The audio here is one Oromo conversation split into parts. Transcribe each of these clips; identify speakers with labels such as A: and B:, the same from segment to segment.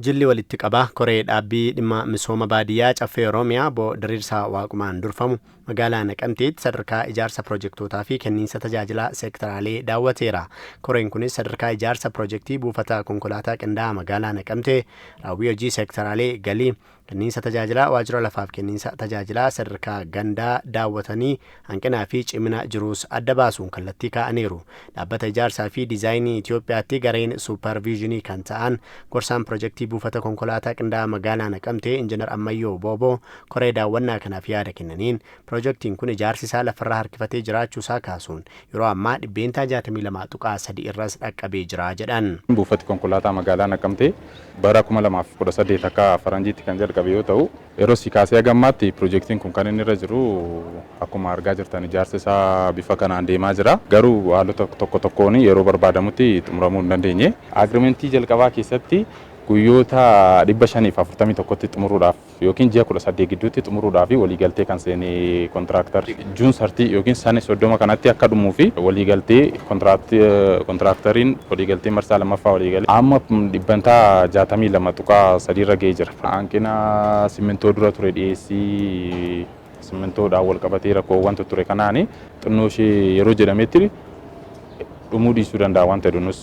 A: Jilli walitti qabaa koree dhaabbii dhimma misooma baadiyyaa caffee Oromiyaa bo diriirsaa waaqumaan durfamu magaalaa Naqamteetti sadarkaa ijaarsa piroojektootaa fi kenniinsa tajaajila seektaraalee daawwateera. Koreen kunis sadarkaa ijaarsa piroojektii buufata konkolaataa qindaa'aa magaalaa Naqamtee, raawwii hojii seektaraalee galii, kenniinsa tajaajilaa waajjira lafaaf kenniinsa tajaajilaa sadarkaa gandaa daawwatanii hanqinaa fi cimina jiruus adda baasuun kallattii kaa'aniiru. Dhaabbata ijaarsaa fi diizaayinii Itoophiyaatti gareen suuparviizhinii kan ta'an gorsaan piroojektii buufata konkolaataa qindaa'aa magaalaa Naqamtee Injiinar Ammayyoo Booboo koree daawwannaa kanaaf yaada kennaniin piroojektiin kun ijaarsi isaa lafarraa harkifatee jiraachuu isaa kaasuun yeroo ammaa dhibbeentaa 62.3 irras dhaqqabee jira jedhan.
B: Buufati konkolaataa magaalaa Naqamtee bara 2018 akka faranjiitti kan jalqabe yoo ta'u yeroo kaasee gammaatti piroojektiin kun kan inni irra jiru akkuma argaa jirtan ijaarsi isaa bifa kanaan deemaa jira. Garuu haalota tokko tokkoon yeroo barbaadamutti xumuramuu hin dandeenye. Agriimentii jalqabaa keessatti guyyoota 541tti xumuruudhaaf yookiin ji'a 18 gidduutti xumuruudhaaf waliigaltee kan seene kontiraaktar Juun 30 yookiin Sanii 30 kanatti akka dhumuu fi waliigaltee kontiraakteriin waliigaltee marsaa lammaffaa waliigalee amma dhibbantaa 62.3 irra ga'ee jira. Hanqina simintoo dura ture dhiyeessii simintoodhaan wal qabatee rakkoowwan ture kanaan xinnoo ishee yeroo jedhametti dhumuu dhiisuu danda'a waan ta'edhunus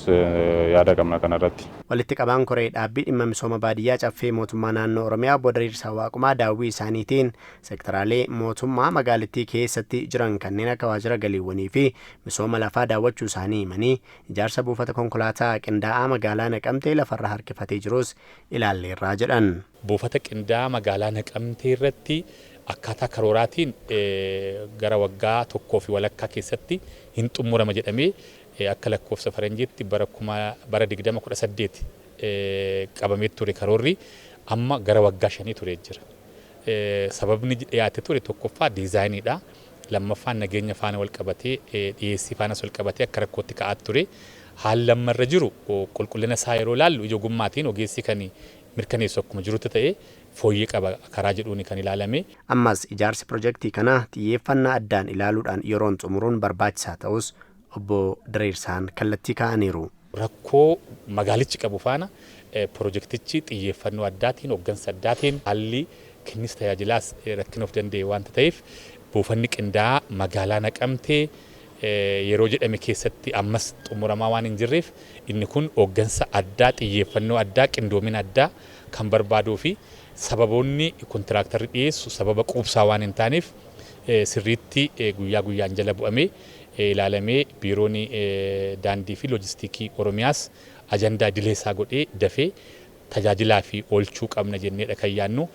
B: yaada qabna kanarratti.
A: Walitti qabaan koree dhaabbii dhimma misooma baadiyyaa caffee mootummaa naannoo Oromiyaa bo diriirsaa waaqumaa daawwii isaaniitiin seektaraalee mootummaa magaalattii keessatti jiran kanneen akka waajjira galiiwwanii fi misooma lafaa daawwachuu isaanii himanii ijaarsa buufata konkolaataa qindaa'aa magaalaa Naqamtee lafarra harkifatee jirus ilaalleerraa jedhan.
C: Buufata qindaa'aa magaalaa Naqamtee irratti akkaataa karooraatiin gara waggaa tokkoo fi walakkaa keessatti hin xumurama jedhamee akka lakkoofsa faranjiitti bara 2018 qabamee ture karoorri amma gara waggaa 5 ture jira. Sababni dhiyaate ture tokkoffaa diizaayiniidha. Lammaffaan nageenya faana wal qabatee dhiyeessii faanas wal qabatee akka rakkootti ka'aa ture. Haalli lammarra jiru qulqullina isaa yeroo ilaallu ija ogummaatiin ogeessi kan mirkaneessu akkuma jirutti ta'ee fooyyee qaba karaa jedhuun kan ilaalame.
A: Ammas ijaarsi piroojektii kanaa xiyyeeffannaa addaan ilaaluudhaan yeroon xumuruun barbaachisaa ta'us obbo Diriirsaan kallattii kaa'aniiru.
C: Rakkoo magaalichi qabu faana piroojektichi xiyyeeffannoo addaatiin hooggansa addaatiin haalli kenniinsa tajaajilaas rakkina of danda'e waanta ta'eef buufanni qindaa'aa magaalaa Naqamtee yeroo jedhame keessatti ammas xumuramaa waan hin jirreef inni kun hooggansa addaa xiyyeeffannoo addaa qindoomina addaa kan barbaaduu fi sababoonni kontiraaktarri dhiyeessu sababa quubsaa waan hin taaneef sirriitti guyyaa guyyaan jala bu'amee ilaalamee biiroon daandii fi loojistiikii Oromiyaas ajandaa idilee isaa godhee dafee tajaajilaa fi oolchuu qabna jenneedha kan yaannu.